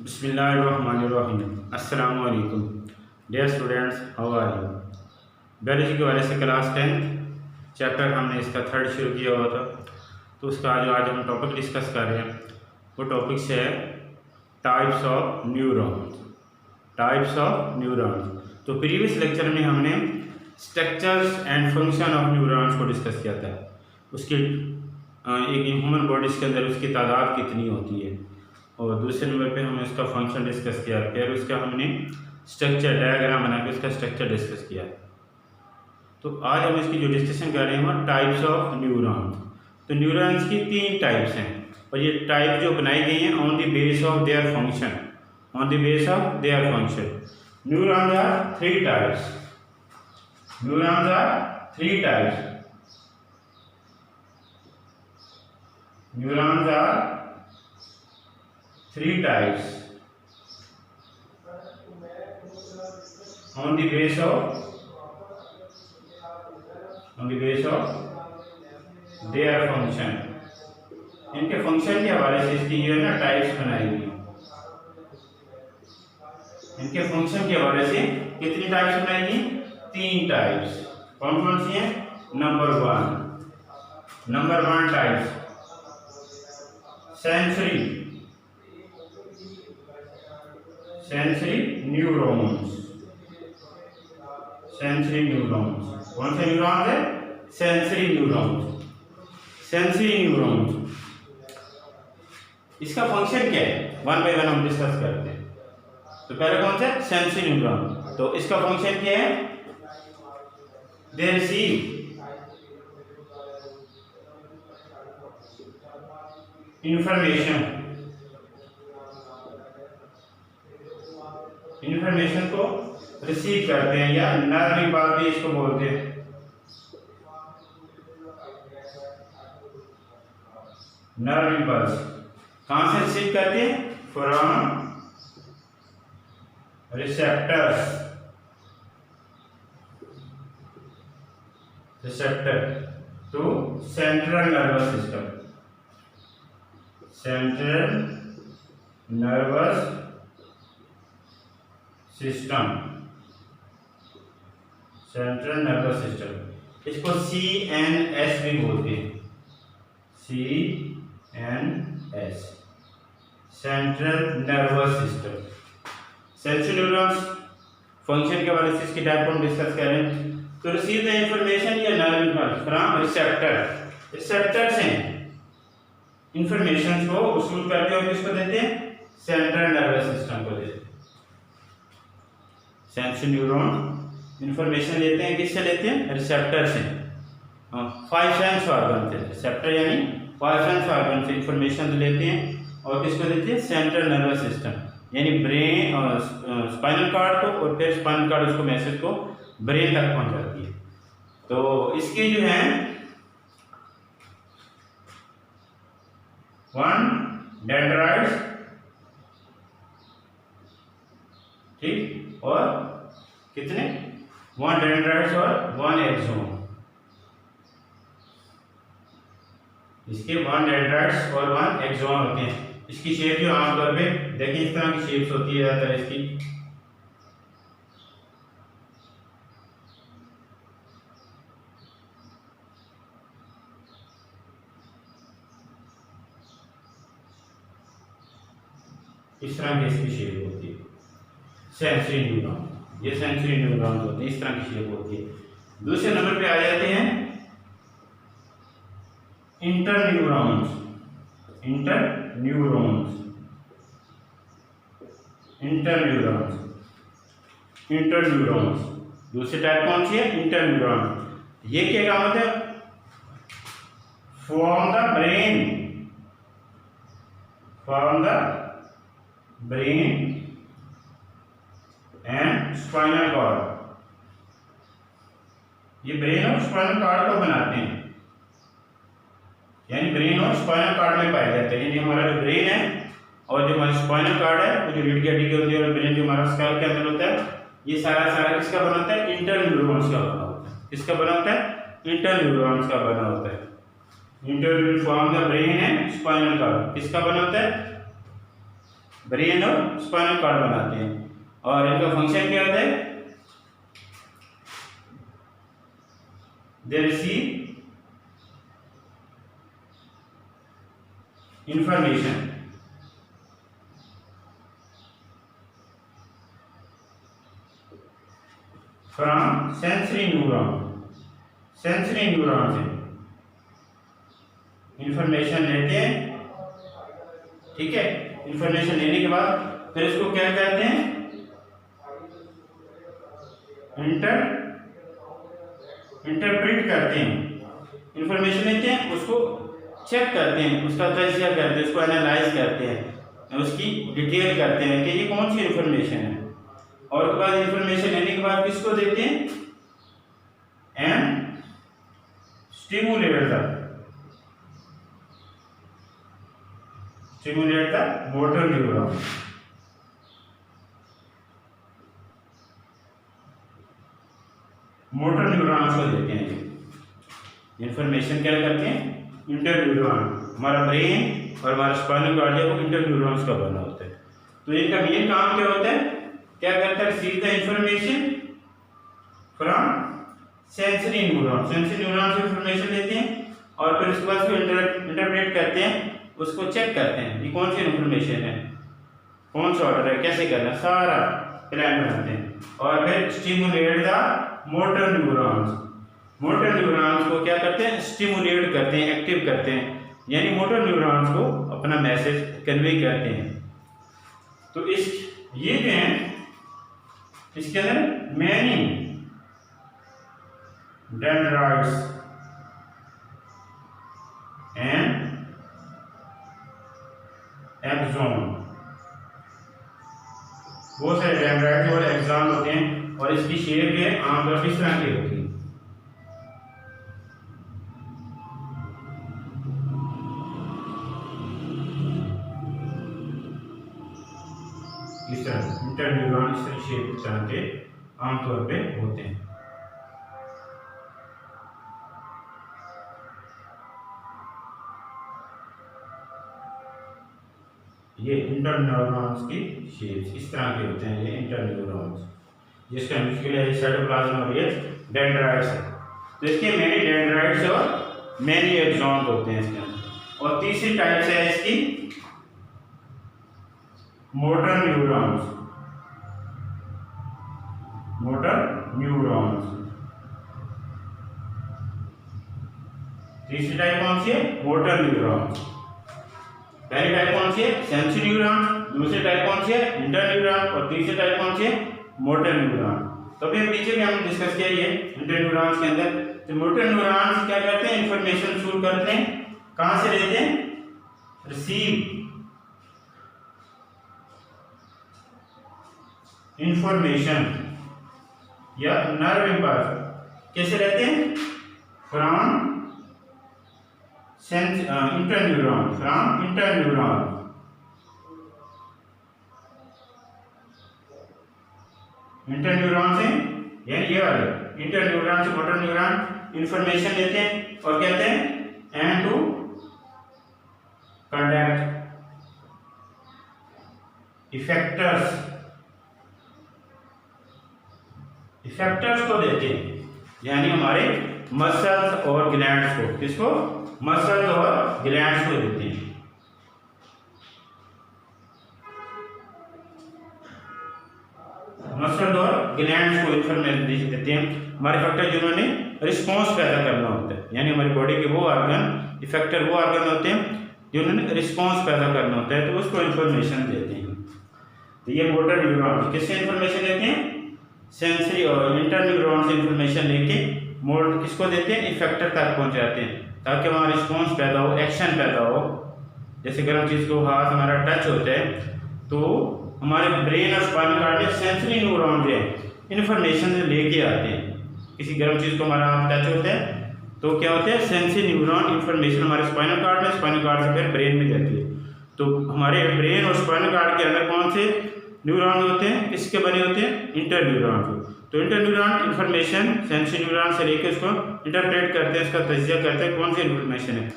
बिस्मिल्लाहिर्रहमानिर्रहीम। अस्सलाम वालेकुम dear students, how are you. Biology के वाले से क्लास 10th चैप्टर हमने इसका थर्ड शुरू किया हुआ था, तो उसका जो आज हम टॉपिक डिस्कस कर रहे हैं वो टॉपिक से है types of neurons. Types of neurons. तो प्रीवियस लेक्चर में हमने structures and function of neurons को डिस्कस किया था। उसकी एक ह्यूमन बॉडीज़ के अंदर उसकी तादाद कितनी होती है, और दूसरे नंबर पे हमने उसका फंक्शन डिस्कस किया। फिर उसका हमने स्ट्रक्चर डायग्राम बना के उसका स्ट्रक्चर डिस्कस किया। तो आज हम इसकी जो डिस्कशन कर रहे हैं वो टाइप्स ऑफ न्यूरॉन्स। तो न्यूरॉन्स की 3 टाइप्स हैं, और ये टाइप जो बनाई गई हैं on the base of their function. On the base of their function neurons are 3 types. Neurons are 3 types. Neurons are 3 types on the base of their function। इनके फंक्शन के हवाले से इसकी जो है ना टाइप्स बनाई हुई। इनके फंक्शन के हवाले से कितनी टाइप्स बनाई गई? 3 टाइप्स। कौन कौन सी हैं? Number 1 types sensory neurons. Sensory neurons कौन से न्यूरॉन्स है? Sensory neurons. सेंसरी न्यूरॉन्स इसका फंक्शन क्या है? वन बाय वन हम डिस्कस करते हैं। तो पहले कौन सा? Sensory neuron. तो इसका फंक्शन क्या है? दे रिसीव इंफॉर्मेशन को रिसीव करते हैं, या नर्व इम्पल्स भी इसको बोलते हैं। नर्व इम्पल्स कहां से रिसीव करते हैं? From receptor to central nervous system. Central nervous system. Central nervous system इसको CNS भी बोलते हैं। CNS central nervous system. Sensory neurons function के बारे में इसकी टाइप को हम डिस्कस करें। तो रिसीव द इंफॉर्मेशन या nerve impulse from receptor. Receptor से इंफॉर्मेशन को वसूल करते हैं और किसको देते हैं? सेंट्रल नर्वस सिस्टम को देते हैं। सेंसरी न्यूरॉन इंफॉर्मेशन लेते हैं, किससे लेते हैं? रिसेप्टर से। 5 सेंस ऑर्गन से, रिसेप्टर यानी 5 सेंस ऑर्गन से इंफॉर्मेशन लेते हैं और किसको देते हैं? सेंट्रल नर्वस सिस्टम यानी ब्रेन और स्पाइनल कार्ड को, और फिर स्पाइनल कार्ड उसको मैसेज को ब्रेन तक पहुंचाती है। तो इसके जो है 1 डेंड्राइट्स, ठीक, और कितने? 1 डेंड्राइट्स और 1 एक्सोन। इसके 1 डेंड्राइट्स और 1 एक्सोन होते हैं। इसकी शेप जो आमतौर पे देखिए इस तरह की शेप्स होती है ज़्यादातर इसकी। इस तरह की इसकी शेप होती है। सेंसरी न्यूरॉन, ये सेंसरी न्यूरॉन्स होते हैं, इस तरह की शेप होती है। दूसरे नंबर पे आ जाते हैं इंटरन्यूरॉन्स। इंटरन्यूरॉन्स इंटरन्यूरॉन्स दूसरी टाइप कौन सी है? इंटरन्यूरॉन। ये क्या काम होता है? From the brain and spinal cord. ये ब्रेन और स्पाइनल कॉर्ड को बनाते हैं, यानी ब्रेन और स्पाइनल कॉर्ड में पाए जाते हैं। यानी हमारा जो ब्रेन है और जो हमारा स्पाइनल कॉर्ड है, वो जो रीढ़ की हड्डी की होती है, और ब्रेन जो हमारा स्कल के अंदर होता है, ये सारा किसका बना होता है? इंटरन्यूरॉन्स का बना होता है। किसका बना होता है? इंटरन्यूरॉन्स का बना होता है। Interneuron from the brain and spinal cord किसका बना होता है? ब्रेन और स्पाइनल कॉर्ड बनाते हैं। और इनका फंक्शन क्या होता है? They receive information from sensory neuron. Sensory neuron से इंफॉर्मेशन लेते हैं, ठीक है। इंफॉर्मेशन लेने के बाद फिर इसको क्या कहते हैं? इंटरप्रेट करते हैं। इंफॉर्मेशन लेते हैं, उसको चेक करते हैं, उसका तजिया करते हैं, उसको एनालाइज करते हैं, उसकी डिटेल करते हैं कि ये कौन सी इंफॉर्मेशन है। और उसके बाद इंफॉर्मेशन लेने के बाद किसको देते हैं? And stimulate the motor neuron. Motor neurons को देते हैं इंफॉर्मेशन। क्या करते हैं? Inter neuron. हमारा ब्रेन और हमारा स्पाइनल कॉर्ड है वो इंटर न्यूरॉन्स का बना होता है। तो इनका मेन काम क्या होता है? क्या करता है? Receive the information from sensory neuron. Sensory neuron से इंफॉर्मेशन लेते हैं और फिर उसके बाद उसको इंटरप्रेट करते हैं, उसको चेक करते हैं ये कौन सी इंफॉर्मेशन है, कौन सा ऑर्डर है, कैसे करना, सारा प्लान बनाते हैं। और फिर stimulate the motor neurons. Motor neurons को क्या करते हैं? स्टिमुलेट करते हैं, एक्टिव करते हैं, यानी मोटर न्यूरॉन्स को अपना मैसेज कन्वे करते हैं। तो ये जो है इसके अंदर मैनी डेंड्राइट्स एंड एक्सॉन, बहुत सारे डेंड्राइट्स और एक्सॉन होते हैं। और इसकी शेप है आमतौर पर इस तरह की होती है। इस तरह इंटरन्यूरॉन इस तरह शेप तरह के आमतौर पे होते हैं। ये इंटरन्यूरॉन्स की शेप्स इस तरह के होते हैं। ये इंटरन्यूरॉन्स जिसका म्यूजिकल साइटोप्लाज्म और ये डेंड्राइट्स है। तो इसके मैनी डेंड्राइट्स और मैनी एक्सॉन होते हैं इसके अंदर। और तीसरी टाइप से है इसकी मोटर न्यूरॉन्स। मोटर न्यूरॉन्स तीसरी टाइप कौन सी है? Motor neurons. पहली टाइप कौन सी है? Sensory neuron. दूसरी टाइप कौन सी है? Inter neuron. और तीसरी टाइप कौन सी है? Motor neuron. तो फिर पीछे भी हमने डिस्कस किया ये इंटर न्यूरॉन्स के अंदर। तो मोटर न्यूरॉन्स क्या करते हैं? इंफॉर्मेशन शुरू करते हैं, कहां से लेते हैं? रिसीव इंफॉर्मेशन या नर्व इम्पल्स कैसे लेते हैं? From interneuron. From interneuron. Interneuron से यानी ये वाले इंटरन्यूरॉन से मोटर न्यूरॉन इंफॉर्मेशन लेते हैं और कहते हैं एंड टू कंडक्ट इफेक्टर्स को देते हैं, यानी हमारे मसल्स और ग्लैंड्स को। किसको? मसल्स और ग्लैंड्स को देते हैं। मसल और ग्लैंड्स को इंफॉर्मेशन देते हैं हमारे फैक्टर जिन्होंने रिस्पॉन्स पैदा करना होता है, यानी हमारी बॉडी के वो ऑर्गन इफेक्टर वो ऑर्गन होते हैं जिन्होंने रिस्पॉन्स पैदा करना होता है, तो उसको इंफॉर्मेशन देते हैं। तो ये मोटर न्यूरॉन किससे इंफॉर्मेशन देते हैं? सेंसरी और इंटर न्यूरॉन से इंफॉर्मेशन लेके मोड किसको देते हैं? इफेक्टर तक पहुंचाते हैं ताकि वहाँ रिस्पॉन्स पैदा हो, एक्शन पैदा हो। जैसे गर्म चीज़ को हाथ हमारा टच होता है तो हमारे ब्रेन और स्पाइनल कॉर्ड में सेंसरी न्यूरॉन जो है इन्फॉर्मेशन लेके आते हैं। किसी गर्म चीज़ को हमारा हाथ टच होता है तो क्या होता है? सेंसरी न्यूरॉन इन्फॉर्मेशन हमारे स्पाइनल कॉर्ड में, स्पाइनल कॉर्ड से फिर ब्रेन में जाती है। तो हमारे ब्रेन और स्पाइनल कॉर्ड के अंदर कौन से न्यूरॉन होते हैं? किसके बने होते हैं? Interneuron. तो interneuron information sensory neuron से लेकर उसको इंटरप्रेट करते हैं, उसका तजिया करते हैं कौन सी इन्फॉर्मेशन है।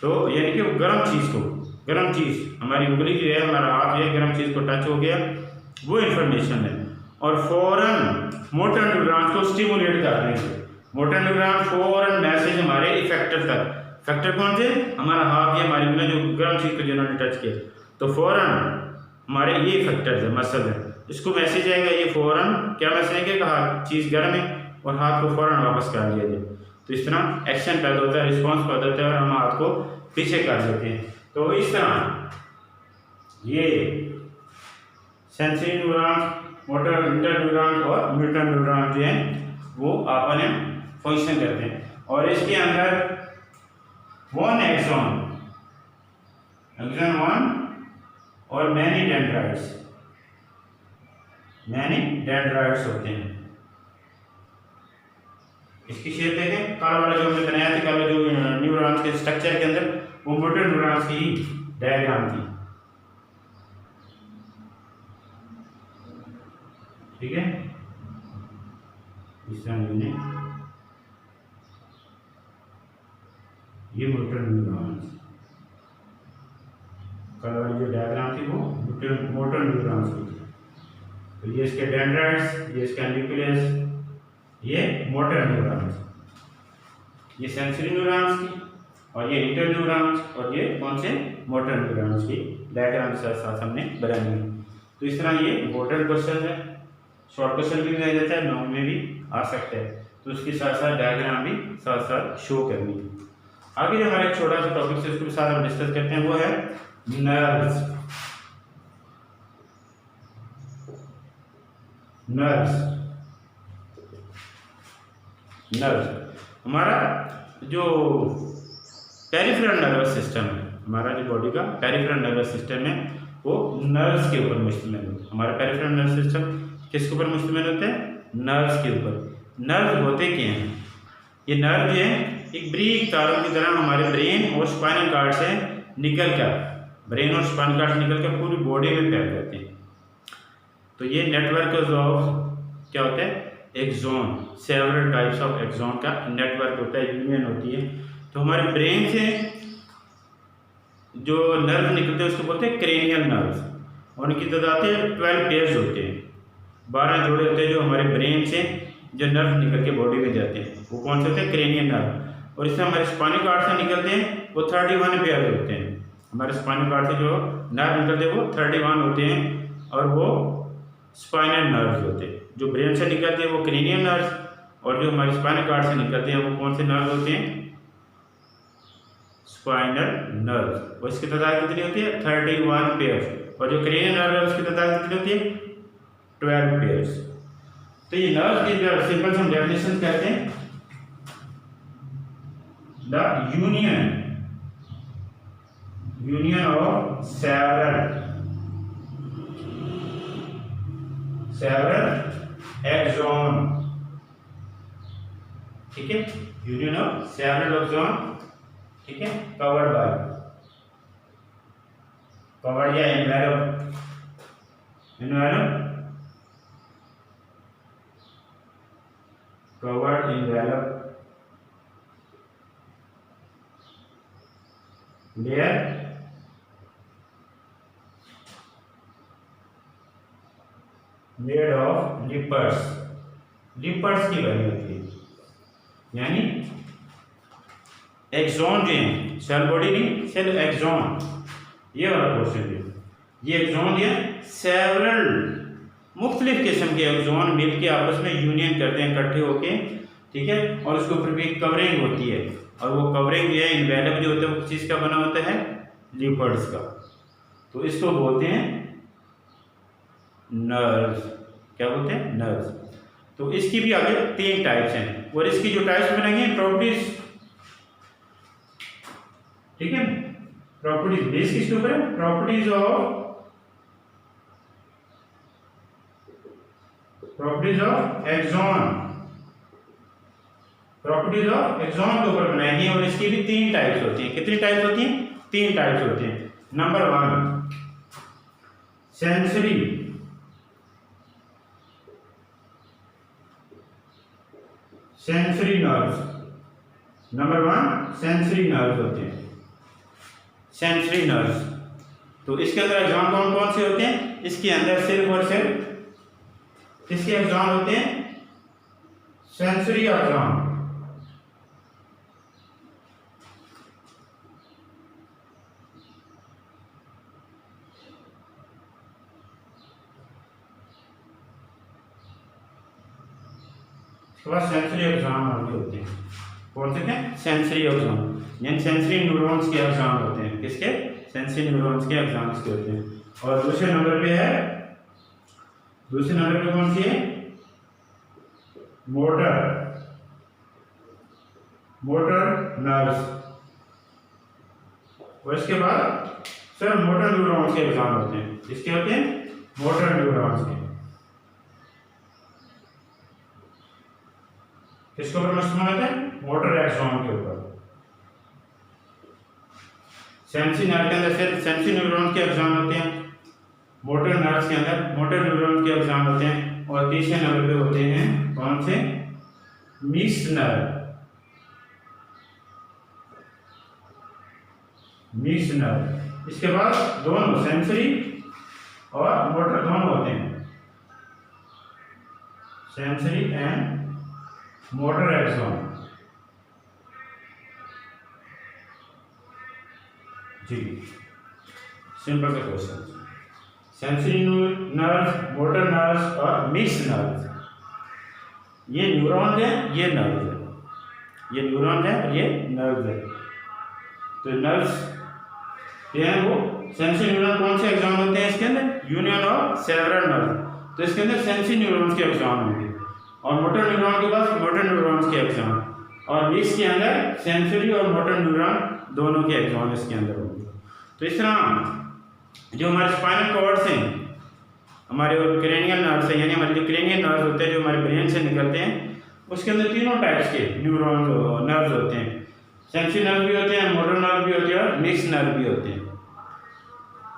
तो यानी कि गर्म चीज़ को गर्म चीज़, हमारी उंगली जो है, हमारा हाथ जो है गर्म चीज़ को टच हो गया, वो इन्फॉर्मेशन है। और फ़ौरन मोटर न्यूरॉन्स को स्टिमुलेट कर देंगे। मोटर न्यूरॉन फ़ौरन मैसेज हमारे इफेक्टर तक, इफेक्टर कौन से, हमारा हाथ या हमारी उंगली जो गर्म चीज़ को जिन्होंने टच किया, तो फ़ौरन हमारे ये इफेक्टर्स है, मसल है, इसको मैसेज आएगा, ये फ़ौरन क्या मैसेज आएगा कि हाँ चीज़ गर्म है, और हाथ को फ़ौरन वापस कर दिया जाए। तो इस तरह एक्शन पैदा होता है, रिस्पॉन्स पैदा होता है, और हम हाथ को पीछे कर देते हैं। तो इस तरह ये sensory neurons, motor inter neurons और मोटर न्यूरॉन्स जो हैं वो आपस में फंक्शन करते हैं। और इसके अंदर वन एक्सॉन, एक्सॉन 1 और मैनी डेंड्राइट्स होते हैं। इसकी शेप देखें, काला वाला जो हमने बनाया था, काला जो न्यूरॉन्स के स्ट्रक्चर के अंदर, वो मोटर न्यूरॉन्स की डायग्राम थी, ठीक है। इस तरह ये मोटर न्यूरॉन्स, काला वाली जो डायग्राम थी वो मोटर न्यूरॉन्स की थी। तो ये इसके डेंड्राइट्स, ये इसका न्यूक्लियस, ये मोटर न्यूरॉन्स, ये सेंसरी न्यूरॉन्स की, और ये इंटर न्यूरॉन्स, और ये कौन से मोटर न्यूरॉन्स की डायग्राम के साथ साथ हमने बनाई है। तो इस तरह ये इम्पोर्टेंट क्वेश्चन है, शॉर्ट क्वेश्चन भी रह जाता है, लॉन्ग में भी आ सकता है, तो उसके साथ साथ डायग्राम भी साथ साथ शो करनी है। आगे जो हमारा एक छोटा सा टॉपिक है उसके साथ हम डिस्कस करते हैं, वो है नर्व्स। हमारा जो पेरिफेरल नर्वस सिस्टम है, हमारा जो बॉडी का पेरिफेरल नर्वस सिस्टम है, वो नर्व्स के ऊपर मुश्तमिल है। हमारा पेरिफेरल नर्वस सिस्टम किसके ऊपर मुश्तमिल होते हैं, नर्व्स के ऊपर। नर्व होते क्या हैं, ये नर्व जो है एक ब्रीक तारों की तरह हमारे ब्रेन और स्पाइनल कॉर्ड से निकलकर, ब्रेन और स्पाइनल कॉर्ड से निकलकर पूरी बॉडी में फैल जाते हैं। तो ये नेटवर्क ऑफ क्या होता है, axon, several types of axon का नेटवर्क होता है, यूनियन होती है। तो हमारे ब्रेन से जो नर्व निकलते हैं उसको बोलते हैं क्रेनियल नर्व, और उनकी तादाद 12 पेयर्स होते हैं, 12 जोड़े होते हैं जो हमारे ब्रेन से जो नर्व निकल के बॉडी में जाते हैं, वो कौन से होते हैं, क्रेनियल नर्व। और इससे हमारे स्पाइनल कॉर्ड से निकलते हैं वो 31 पेयर होते हैं। हमारे स्पाइनल कॉर्ड से जो नर्व निकलते हैं वो 31 होते हैं, और वो स्पाइनल नर्व्स होते हैं। जो ब्रेन से निकलते हैं वो क्रेनियल नर्व्स, और जो हमारे स्पाइनल कॉर्ड से निकलते हैं वो कौन से नर्व होते हैं, स्पाइनल नर्व। और इसकी तादाद कितनी होती है, 31 पेयर्स, और जो क्रेनियल नर्व है उसकी तादाद कितनी होती है, 12 पेयर्स। तो ये नर्व की जो सिंपल हम डेफिनेशन कहते हैं, the union of several axon, ठीक है, यूनियन ऑफ सेवरल एक्सॉन, ठीक है, कवर्ड या envelope covered envelope layer made of lipids की बनी होती है। यानी एक्सॉन जो है, सेल बॉडी नहीं, सेल एक्सॉन, ये वाला पोर्शन है, ये एक्सॉन है, सेवरल मुख्तलिफ किस्म के एक्सॉन मिल के आपस में यूनियन करते हैं इकट्ठे होके, ठीक है, और उसके ऊपर भी कवरिंग होती है, और वो कवरिंग जो है इन्वेलप जो होता है वो किस चीज़ का बना होता है, लिपिड्स का। तो इसको बोलते हैं नर्व्स, क्या बोलते हैं, नर्व्स। तो इसकी भी आगे 3 टाइप्स हैं, और इसकी जो टाइप्स बनेंगे प्रॉपर्टीज, ठीक है, प्रॉपर्टीज बेस किसके ऊपर है, properties of axon, properties of axon के ऊपर बनाएंगे, और इसकी भी 3 टाइप्स होती हैं। कितनी टाइप्स होती हैं, 3 टाइप्स होती हैं। Number 1 sensory nerves, number 1 sensory nerves होते हैं। Sensory nerves. तो इसके अंदर एग्जाम कौन कौन से होते हैं? इसके अंदर सिर्फ और सिर्फ इसके एग्जाम होते हैं सेंसरी एग्जाम। इसके बाद सेंसरी एग्जाम आगे होते हैं। कौन से हैं? सेंसरी एग्जाम, यानी सेंसरी न्यूरॉन्स के एग्जाम होते हैं। किसके? सेंसरी न्यूरॉन्स के एग्जाम्स के होते हैं। और दूसरे नंबर पे है, दूसरे नंबर पे कौन सी है? Motor nerves. और इसके बाद सर मोटर न्यूरॉन्स के एग्जाम होते हैं। किसके होते हैं? मोटर न्यूरॉन्स के। किसके ऊपर मशहूर होते हैं? मोटर एक्सॉन के ऊपर। सेंसरी नर्व के अंदर सिर्फ सेंसरी न्यूरॉन के एग्जाम होते हैं। मोटर नर्व्स के अंदर मोटर न्यूरॉन के एग्जाम होते हैं। और तीसरे नंबर पे होते हैं कौन से? Mixed nerve. Mixed nerve. इसके बाद दोनों सेंसरी और मोटर दोनों होते हैं, सेंसरी एंड मोटर एक्सॉन। जी सिंपल का question. Sensory nerves, motor nerves और मिक्स्ड नर्व्स, ये न्यूरॉन है, ये नर्व है। ये न्यूरॉन है और ये नर्व है। तो नर्व्स ये हैं वो सेंसरी न्यूरॉन। कौन से एग्जाम होते हैं इसके अंदर? Union of several nerve. तो इसके अंदर सेंसरी न्यूरॉन्स के एग्जाम होंगे। और मोटर न्यूरॉन के पास मोटर न्यूरॉन्स के एग्जाम। और मिक्स के अंदर सेंसरी और मोटर न्यूरॉन दोनों के एग्जाम इसके अंदर होंगे। तो इस तरह जो हमारे स्पाइनल कॉर्ड्स हैं, हमारे क्रेनियल नर्व्स हैं, यानी हमारे जो क्रेनियल नर्व्स होते हैं जो हमारे ब्रेन से निकलते हैं, उसके अंदर तीनों टाइप्स के न्यूरॉन नर्व्स होते हैं। सेंसरी नर्व भी होते हैं, मोटर नर्व भी होते हैं और मिक्स नर्व भी होते हैं।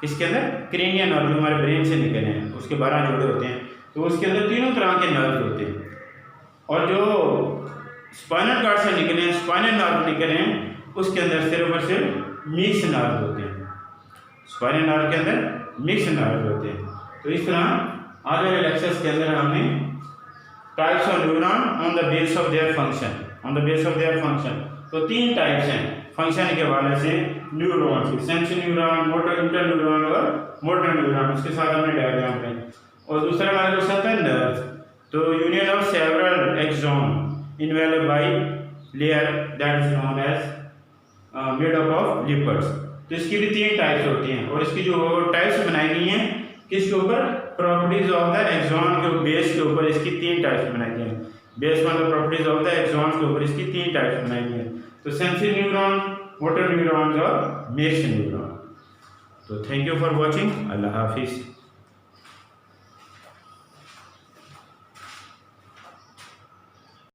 किसके अंदर? क्रेनियल नर्व जो हमारे ब्रेन से निकले हैं, उसके 12 जोड़े होते हैं। तो उसके अंदर तीनों तरह के नर्व होते हैं। और जो स्पाइनल कॉर्ड से निकले हैं, स्पाइनल नर्व निकले हैं, उसके अंदर सिर्फ और सिर्फ मिक्स नर्व होते हैं। स्पाइनल नर्व के अंदर मिक्स नर्व होते हैं। तो इस तरह आगे वाले लेक्चर्स के अंदर हमने types of neuron on the base of their function, on the base of their function. तो 3 टाइप्स हैं फंक्शन के हवाले से न्यूरॉन्स की, sensory neuron, motor inter neuron और मोटर न्यूरॉन। उसके साथ हमने डायग्राम बनाई। और दूसरा हमारे पास आता है नर्व। तो union of several axon involve by layer that is known as made up of lipids. तो इसकी भी 3 टाइप्स होती हैं। और इसकी जो टाइप्स बनाई गई हैं किसके ऊपर? प्रॉपर्टीज ऑफ द एक्सॉन के बेस के ऊपर इसकी 3 टाइप्स बनाई गई हैं। बेस मतलब प्रॉपर्टीज ऑफ द एक्सॉन के ऊपर इसकी 3 टाइप्स बनाई गई हैं। तो सेंसरी न्यूरॉन, मोटर न्यूरॉन्स और मिक्स्ड न्यूरॉन। तो थैंक यू फॉर वॉचिंग। अल्लाह हाफिज़।